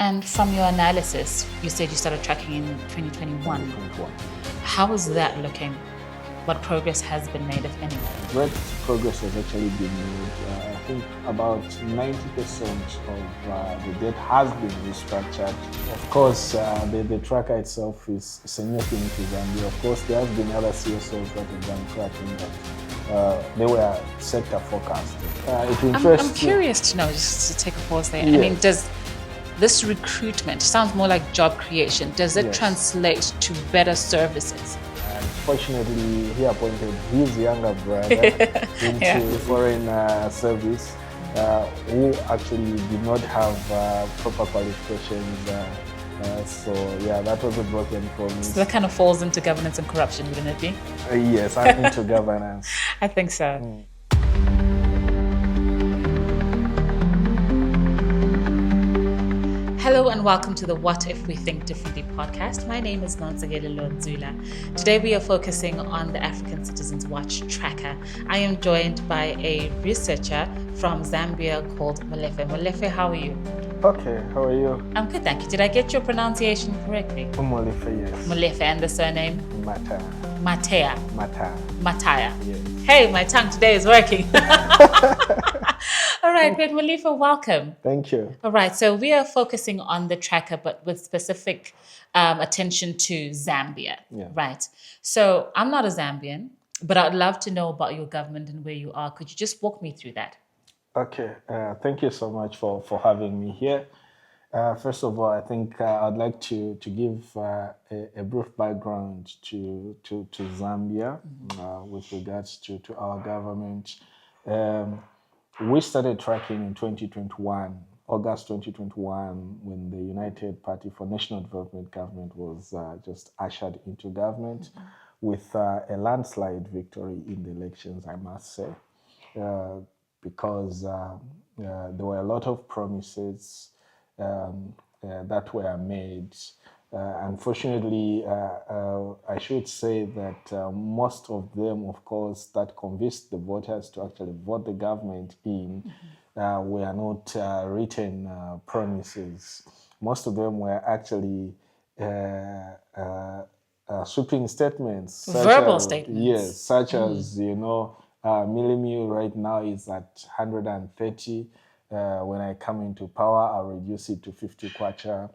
And from your analysis, you said you started tracking in 2021. 2021. How is that looking? What progress has been made, if any? Great progress has actually been made. I think about 90% of the debt has been restructured. Of course, the tracker itself is a new thing to Zambia. Of course, there have been other CSOs that have done tracking, but they were sector focused. I'm curious to know, just to take a pause there. Yes. I mean, does this recruitment sounds more like job creation? Does it Yes. translate to better services? Unfortunately, he appointed his younger brother into foreign service, who actually did not have proper qualifications. That was a broken promise. So that kind of falls into governance and corruption, wouldn't it be? Yes, I'm into governance. I think so. Hello and welcome to the What If We Think Differently podcast. My name is Nontsegele Lonzula. Today we are focusing on the African Citizens Watch tracker. I am joined by a researcher from Zambia called Molefe. Molefe, how are you? Okay, how are you? I'm good, thank you. Did I get your pronunciation correctly? Molefe, yes. Molefe, and the surname? Mata. Matea. Mata. Mataya. Yes. Hey, my tongue today is working. All right, great. Molefe, welcome. Thank you. All right, so we are focusing on the tracker, but with specific attention to Zambia, Yeah. right? So I'm not a Zambian, but I'd love to know about your government and where you are. Could you just walk me through that? Okay, thank you so much for having me here. First of all, I think I'd like to give a brief background to Zambia with regards to our government. We started tracking in 2021, August 2021, when the United Party for National Development government was just ushered into government with a landslide victory in the elections, I must say, because there were a lot of promises that were made. Unfortunately, I should say that most of them, of course, that convinced the voters to actually vote the government in were not written promises. Most of them were actually sweeping statements. Verbal statements. Yes, such as, Millimil right now is at 130. When I come into power, I'll reduce it to 50 kwacha.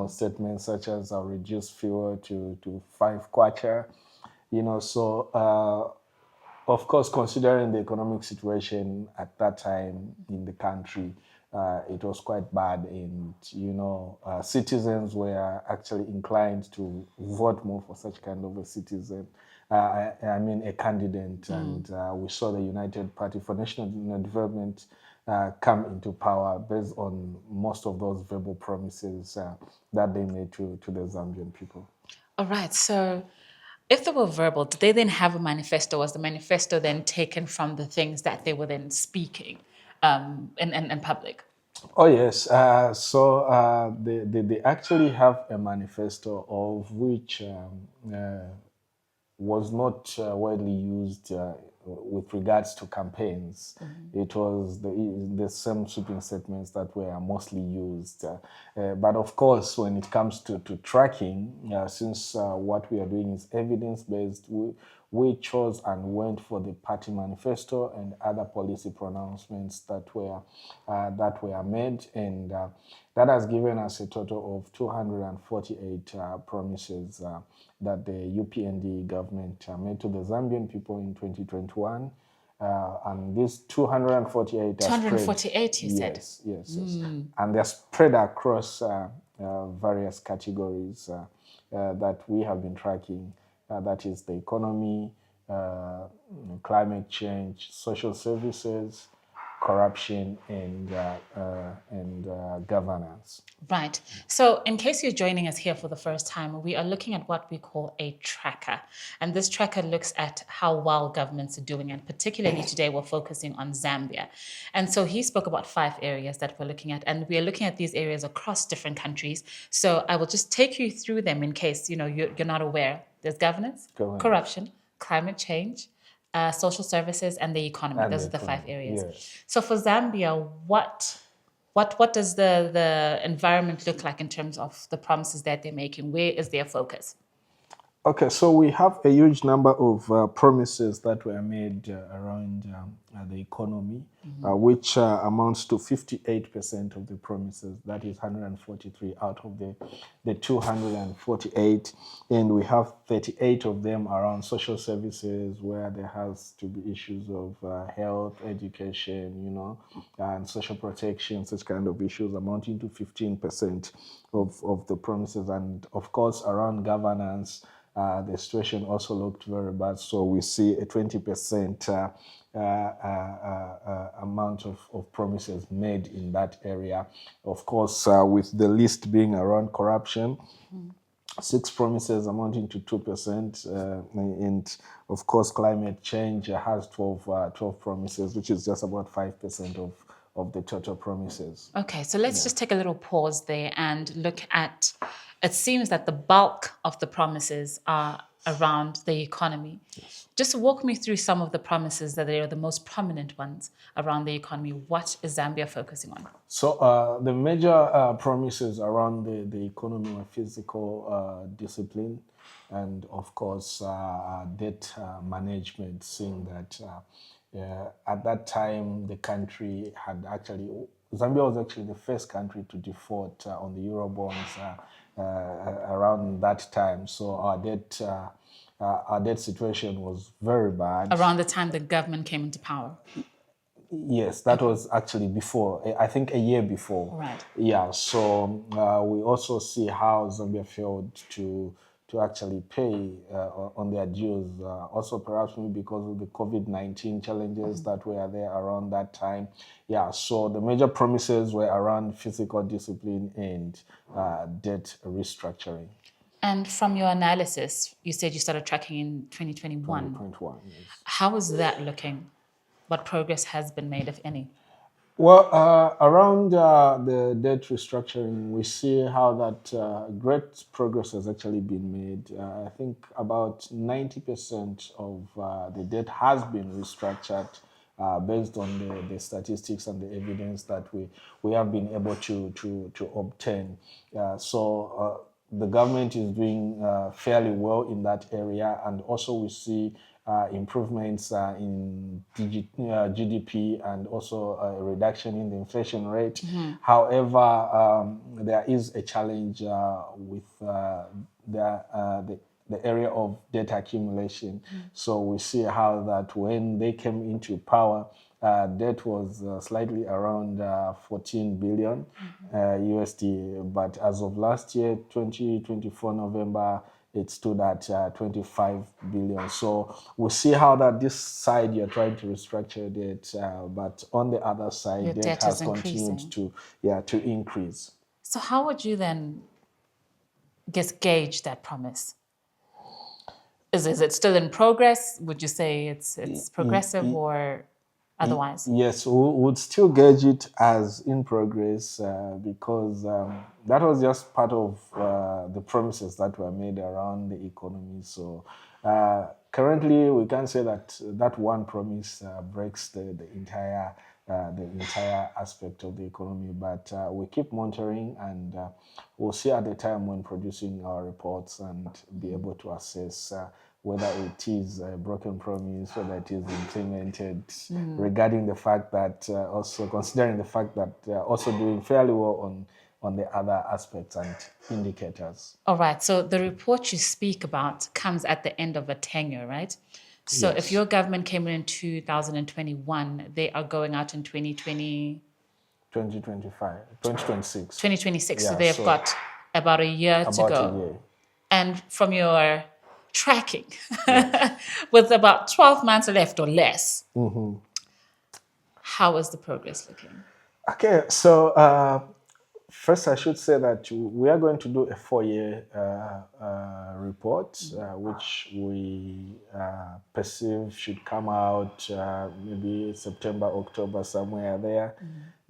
Statements such as I'll reduce fuel to 5 kwacha. Of course, considering the economic situation at that time in the country, it was quite bad, and citizens were actually inclined to vote more for such kind of a citizen. A candidate, and we saw the United Party for National Development come into power based on most of those verbal promises that they made to the Zambian people. All right, so if they were verbal, did they then have a manifesto? Was the manifesto then taken from the things that they were then speaking in public? Oh, yes. They actually have a manifesto of which was not widely used with regards to campaigns. It was the same sweeping statements that were mostly used. But of course, when it comes to tracking, since what we are doing is evidence-based, we chose and went for the party manifesto and other policy pronouncements that were made, and that has given us a total of 248 promises that the UPND government made to the Zambian people in 2021. And these 248 248, you said? Yes. And they're spread across various categories that we have been tracking. That is the economy, climate change, social services, corruption, and governance. Right. So in case you're joining us here for the first time, we are looking at what we call a tracker. And this tracker looks at how well governments are doing. And particularly today, we're focusing on Zambia. And so he spoke about 5 areas that we're looking at. And we are looking at these areas across different countries. So I will just take you through them in case you're not aware. There's governance, corruption, climate change, social services, and the economy. Those are the 5 areas. Yes. So for Zambia, what What does the environment look like in terms of the promises that they're making? Where is their focus? Okay, so we have a huge number of promises that were made around the economy, which amounts to 58% of the promises. That is 143 out of the 248. And we have 38 of them around social services, where there has to be issues of health, education, and social protection, such kind of issues, amounting to 15% of the promises. And of course, around governance, the situation also looked very bad. So we see a 20% amount of promises made in that area. Of course, with the list being around corruption, 6 promises amounting to 2%. And of course, climate change has 12 promises, which is just about 5% of the total promises. Okay, so let's just take a little pause there and look at, it seems that the bulk of the promises are around the economy. Yes. Just walk me through some of the promises that are the most prominent ones around the economy. What is Zambia focusing on? So the major promises around the economy were physical discipline and, of course, debt management, seeing that at that time the country had actually, Zambia was actually the first country to default on the Eurobonds around that time. So our debt situation was very bad. Around the time the government came into power. Yes, that was actually before, I think a year before. Right. Yeah, so we also see how Zambia failed to actually pay on their dues. Also, perhaps maybe because of the COVID-19 challenges that were there around that time. Yeah, so the major promises were around physical discipline and debt restructuring. And from your analysis, you said you started tracking in 2021. 2021, yes. How is that looking? What progress has been made, if any? Well, around the debt restructuring, we see how that great progress has actually been made. I think about 90% of the debt has been restructured based on the statistics and the evidence that we have been able to obtain. The government is doing fairly well in that area, and also we see improvements in GDP and also a reduction in the inflation rate. However, there is a challenge with the area of debt accumulation. So we see how that when they came into power, debt was slightly around 14 billion USD, but as of last year, 2024 November, it stood at 25 billion. So we'll see how that this side you're trying to restructure debt, but on the other side, Your debt debt has is increasing. continued to increase. So how would you then gauge that promise? Is it still in progress? Would you say it's progressive or otherwise? Yes, we would still gauge it as in progress because that was just part of the promises that were made around the economy. So currently, we can say that one promise breaks the entire aspect of the economy. But we keep monitoring, and we'll see at the time when producing our reports and be able to assess whether it is a broken promise, whether it is implemented, regarding the fact that also considering the fact that they are also doing fairly well on the other aspects and indicators. All right. So the report you speak about comes at the end of a tenure, right? So Yes. if your government came in 2021, they are going out in 2020, 2025, 2026. 2026. So Yeah, they've so got about a year to about go. a year. And from your tracking, with about 12 months left or less, how is the progress looking? Okay, so first I should say that we are going to do a 4-year report, which we perceive should come out maybe September, October, somewhere there.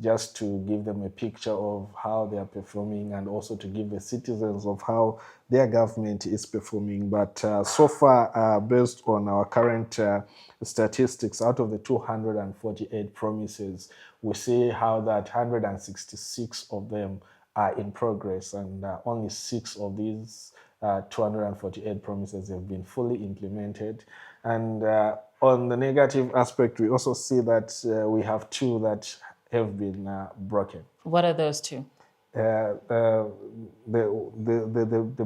just to give them a picture of how they are performing and also to give the citizens of how their government is performing. But so far, based on our current statistics, out of the 248 promises, we see how that 166 of them are in progress, and only 6 of these 248 promises have been fully implemented. And on the negative aspect, we also see that we have 2 that have been broken. What are those 2? The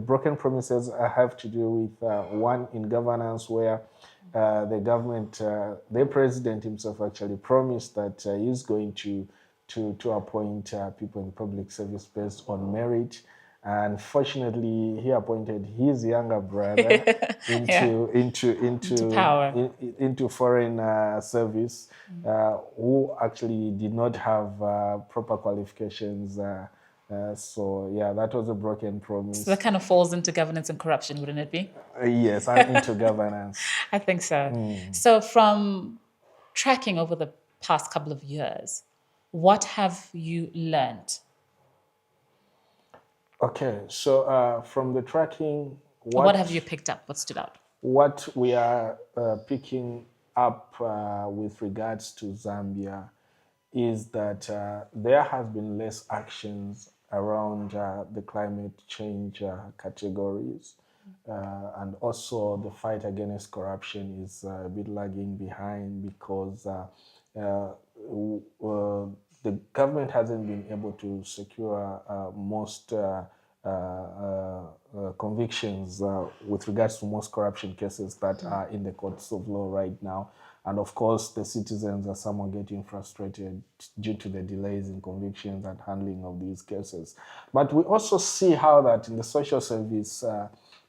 broken promises have to do with one in governance, where the government, the president himself actually promised that he's going to appoint people in public service based on merit. Unfortunately, he appointed his younger brother into power, into foreign service, who actually did not have proper qualifications. So yeah, that was a broken promise. So that kind of falls into governance and corruption, wouldn't it be? Yes, and into governance. I think so. So from tracking over the past couple of years, what have you learned? Okay, so from the tracking, what have you picked up? What stood out? What we are picking up with regards to Zambia is that there has been less actions around the climate change categories. And also the fight against corruption is a bit lagging behind because the government hasn't been able to secure most convictions with regards to most corruption cases that are in the courts of law right now. And of course, the citizens are somewhat getting frustrated due to the delays in convictions and handling of these cases. But we also see how that in the social service,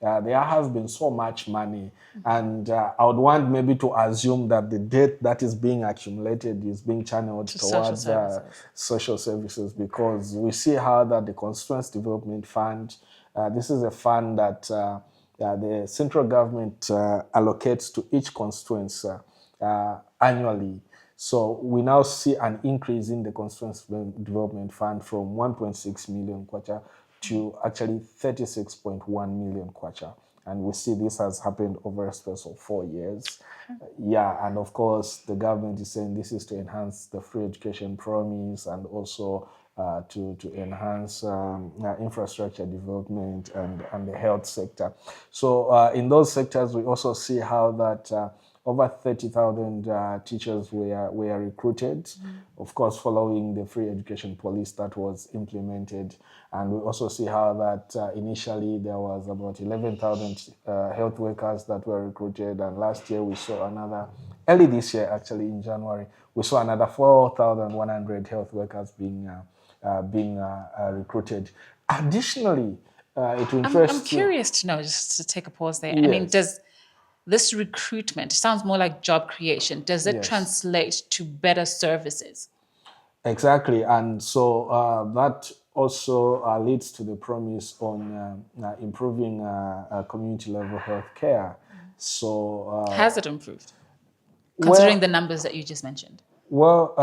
there has been so much money. And I would want maybe to assume that the debt that is being accumulated is being channeled towards social services, because we see how that the Constituency Development Fund, this is a fund that the central government allocates to each constituency annually. So we now see an increase in the Constituency Development Fund from 1.6 million kwacha to actually 36.1 million kwacha. And we see this has happened over a space of 4 years. Yeah, and of course, the government is saying this is to enhance the free education promise and also to enhance infrastructure development and the health sector. So in those sectors, we also see how that over 30,000 teachers were recruited, of course, following the free education policy that was implemented. And we also see how that initially there was about 11,000 health workers that were recruited. And last year we saw another, early this year actually in January, we saw another 4,100 health workers being recruited. Additionally, I'm curious to know, just to take a pause there. Yes. I mean, does this recruitment, sounds more like job creation, does it translate to better services? Exactly. And so that also leads to the promise on improving community level health care. So has it improved, considering the numbers that you just mentioned? Well,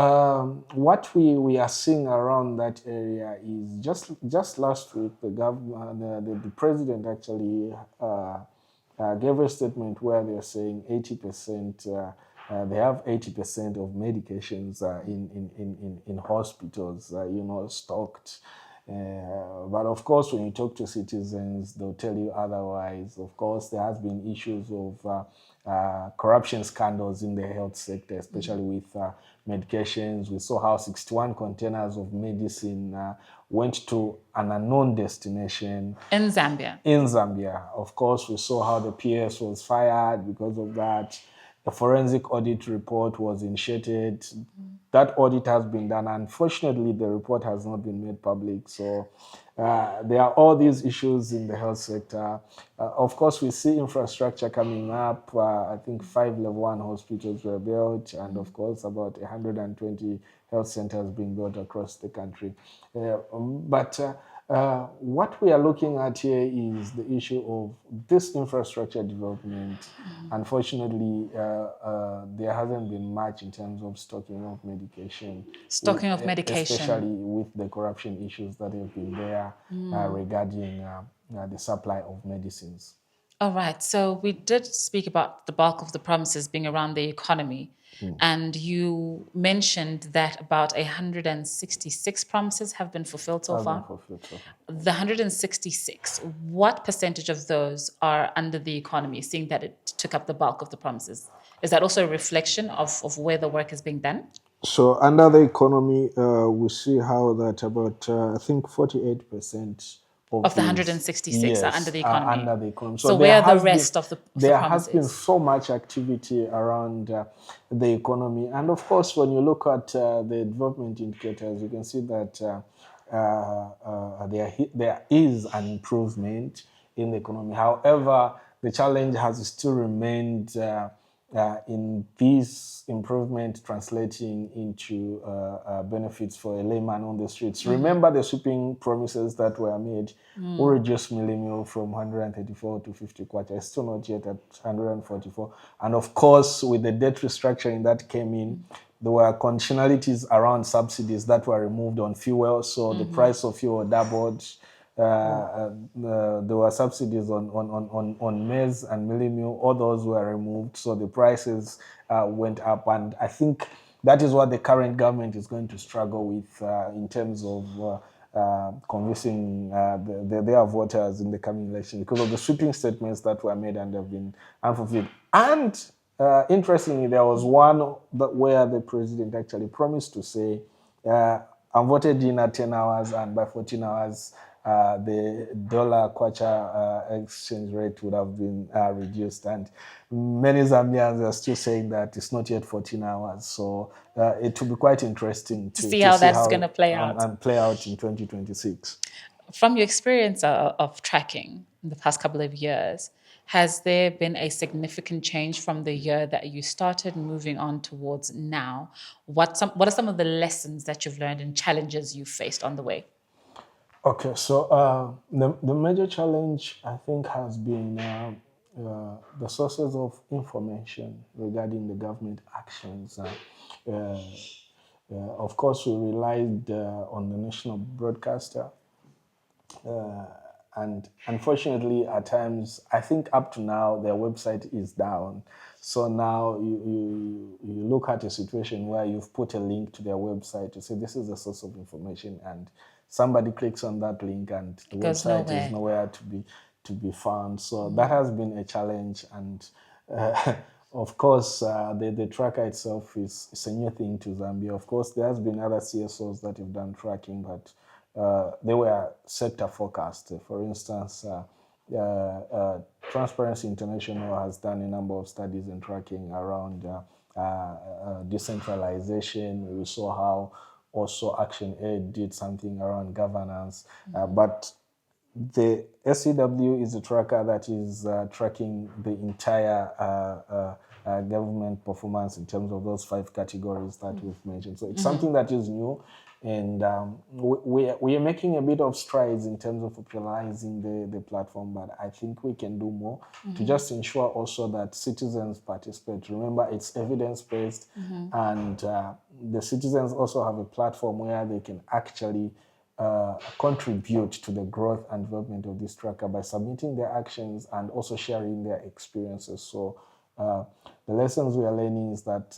what we are seeing around that area is just last week the president actually gave a statement where they're saying 80%. They have 80% of medications in hospitals, stocked. But of course, when you talk to citizens, they'll tell you otherwise. Of course, there has been issues of corruption scandals in the health sector, especially with medications. We saw how 61 containers of medicine went to an unknown destination. In Zambia. In Zambia. Of course, we saw how the PS was fired because of that. The forensic audit report was initiated. That audit has been done. Unfortunately, the report has not been made public. So there are all these issues in the health sector. Of course, we see infrastructure coming up. I think 5 level 1 hospitals were built, and of course, about 120 health centers being built across the country. But What we are looking at here is the issue of this infrastructure development. Unfortunately, there hasn't been much in terms of stocking of medication, Stocking of medication. especially with the corruption issues that have been there regarding the supply of medicines. All right. So we did speak about the bulk of the promises being around the economy. And you mentioned that about 166 promises have been fulfilled so far. The 166, what percentage of those are under the economy, seeing that it took up the bulk of the promises? Is that also a reflection of where the work is being done? So under the economy, we see how that about, I think 48% Of the these, 166 are under the economy. under the economy. So where are the rest of the there promises? has been so much activity around the economy. And of course, when you look at the development indicators, you can see that there is an improvement in the economy. However, the challenge has still remained in this improvement translating into benefits for a layman on the streets. Remember the sweeping promises that were made, who reduced millennial from 134 to 50 kwacha. It's still not yet at 144. And of course, with the debt restructuring that came in, there were conditionalities around subsidies that were removed on fuel. So the price of fuel doubled. There were subsidies on maize and milling meal. All those were removed, so the prices went up. And I think that is what the current government is going to struggle with in terms of convincing their voters in the coming election, because of the sweeping statements that were made and have been unfulfilled. And interestingly, there was one where the president actually promised to say, I'm voted in at 10 hours, and by 14 hours, the dollar kwacha exchange rate would have been reduced. And many Zambians are still saying that it's not yet 14 hours. So it will be quite interesting to see how that's going to play out. And play out in 2026. From your experience of tracking in the past couple of years, has there been a significant change from the year that you started moving on towards now? What are some of the lessons that you've learned and challenges you faced on the way? Okay, so the major challenge, I think, has been the sources of information regarding the government actions. Of course, we relied on the national broadcaster. And unfortunately, at times, I think up to now, their website is down. So now you look at a situation where you've put a link to their website to say this is the source of information, and somebody clicks on that link and the website is nowhere to be found. So that has been a challenge. And of course, the tracker itself is a new thing to Zambia. Of course, there has been other CSOs that have done tracking, but they were sector focused. For instance, Transparency International has done a number of studies and tracking around decentralization. We saw how also Action Aid did something around governance. But the SCW is a tracker that is tracking the entire government performance in terms of those 5 categories that we've mentioned. So it's something that is new. And we are making a bit of strides in terms of popularizing the platform, but I think we can do more to just ensure also that citizens participate. Remember, it's evidence-based, and the citizens also have a platform where they can actually contribute to the growth and development of this tracker by submitting their actions and also sharing their experiences. So the lessons we are learning is that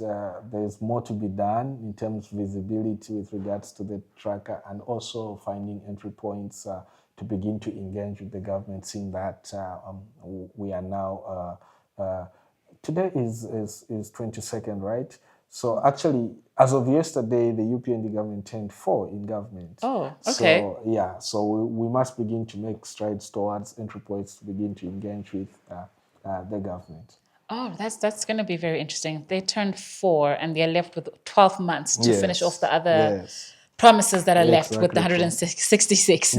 there's more to be done in terms of visibility with regards to the tracker, and also finding entry points to begin to engage with the government, seeing that we are now, today is 22nd, right? So actually, as of yesterday, the UPND government turned 4 in government. Oh, okay. So yeah, so we must begin to make strides towards entry points to begin to engage with the government. Oh, that's going to be very interesting. They turned 4 and they're left with 12 months to finish off the other promises that are left with the 166.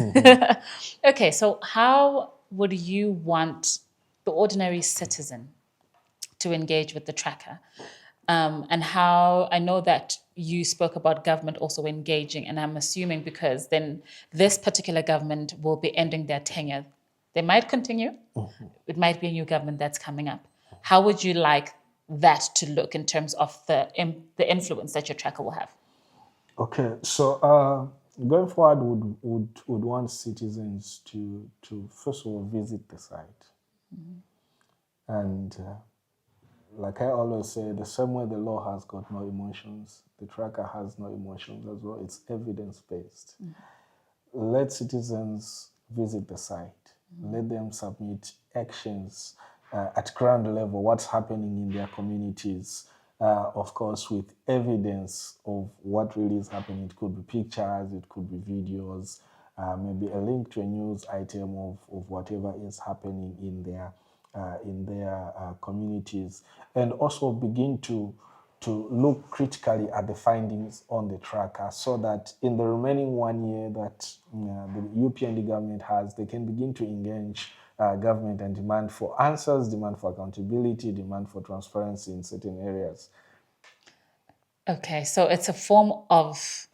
Okay, so how would you want the ordinary citizen to engage with the tracker? and how I know that you spoke about government also engaging, and I'm assuming because then this particular government will be ending their tenure. They might continue. It might be a new government that's coming up. How would you like that to look in terms of the influence that your tracker will have? Okay, so going forward, would want citizens to first of all visit the site, and like I always say, the same way the law has got no emotions, the tracker has no emotions as well. It's evidence based. Let citizens visit the site. Let them submit actions at ground level, what's happening in their communities, of course, with evidence of what really is happening. It could be pictures, it could be videos, maybe a link to a news item of whatever is happening in their communities, and also begin to look critically at the findings on the tracker, so that in the remaining 1 year that the UPND government has, they can begin to engage government and demand for answers, demand for accountability, demand for transparency in certain areas. Okay, so it's a form of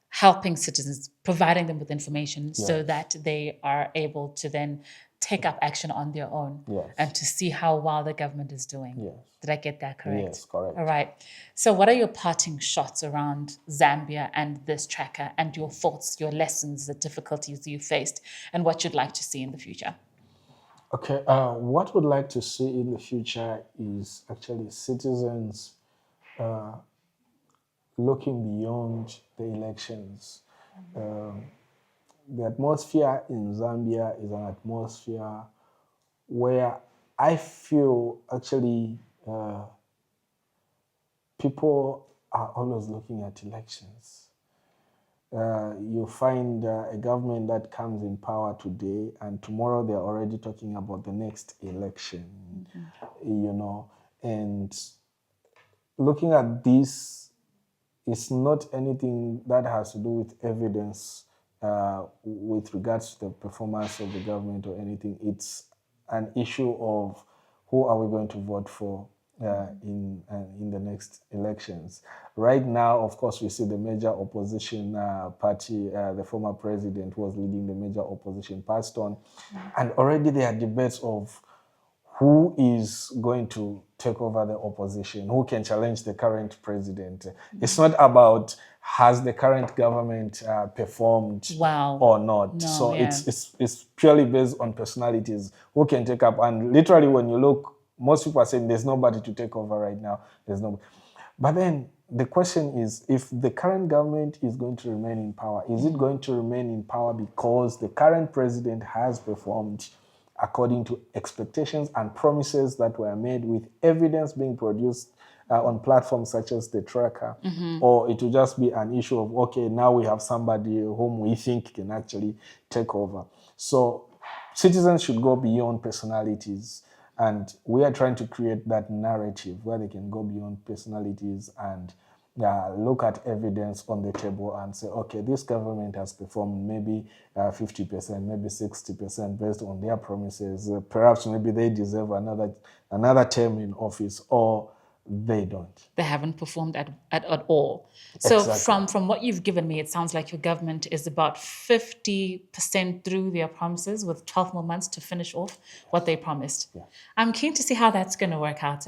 helping citizens, providing them with information so that they are able to then take up action on their own and to see how well the government is doing. Yes. Did I get that correct? Yes, correct. All right. So what are your parting shots around Zambia and this tracker, and your thoughts, your lessons, the difficulties you faced, and what you'd like to see in the future? Okay, what we'd like to see in the future is actually citizens looking beyond the elections. The atmosphere in Zambia is an atmosphere where I feel actually people are always looking at elections. You find a government that comes in power today, and tomorrow they're already talking about the next election, and looking at this, it's not anything that has to do with evidence with regards to the performance of the government or anything. It's an issue of who are we going to vote for in the next elections. Right now, of course, we see the major opposition party, the former president who was leading the major opposition, passed on. And already there are debates of who is going to take over the opposition, who can challenge the current president. It's not about has the current government performed or not. No, so it's purely based on personalities, who can take up. And literally when you look, most people are saying there's nobody to take over right now. There's no. But then the question is, if the current government is going to remain in power, is it going to remain in power because the current president has performed according to expectations and promises that were made, with evidence being produced on platforms such as the tracker, or it will just be an issue of, okay, now we have somebody whom we think can actually take over. So citizens should go beyond personalities, and we are trying to create that narrative where they can go beyond personalities and look at evidence on the table and say, okay, this government has performed maybe 50%, maybe 60% based on their promises. Perhaps maybe they deserve another term in office, or they don't. They haven't performed at all. So Exactly. from what you've given me, it sounds like your government is about 50% through their promises, with 12 more months to finish off what they promised. Yeah. I'm keen to see how that's going to work out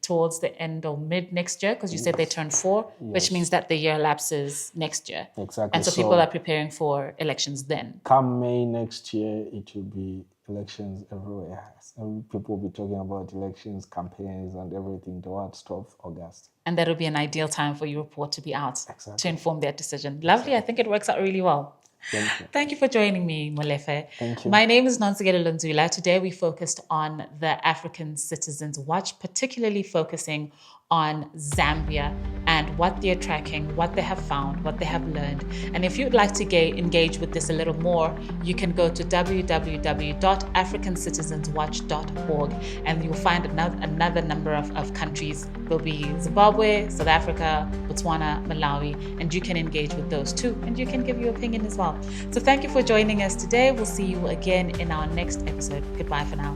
towards the end or mid next year, because you said they turn 4, which means that the year lapses next year. Exactly. And so people are preparing for elections then. Come May next year, it will be elections everywhere. People will be talking about elections, campaigns, and everything towards 12th August. And that would be an ideal time for your report to be out to inform their decision. Lovely. Exactly. I think it works out really well. Thank you. Thank you for joining me, Molefe. Thank you. My name is Nonsigelo Lunzula. Today we focused on the African Citizens Watch, particularly focusing on Zambia and what they're tracking, what they have found, what they have learned. And if you'd like to engage with this a little more, you can go to www.africancitizenswatch.org, and you'll find another number of countries. There'll be Zimbabwe, South Africa, Botswana, Malawi, and you can engage with those too, and you can give your opinion as well. So thank you for joining us today. We'll see you again in our next episode. Goodbye for now.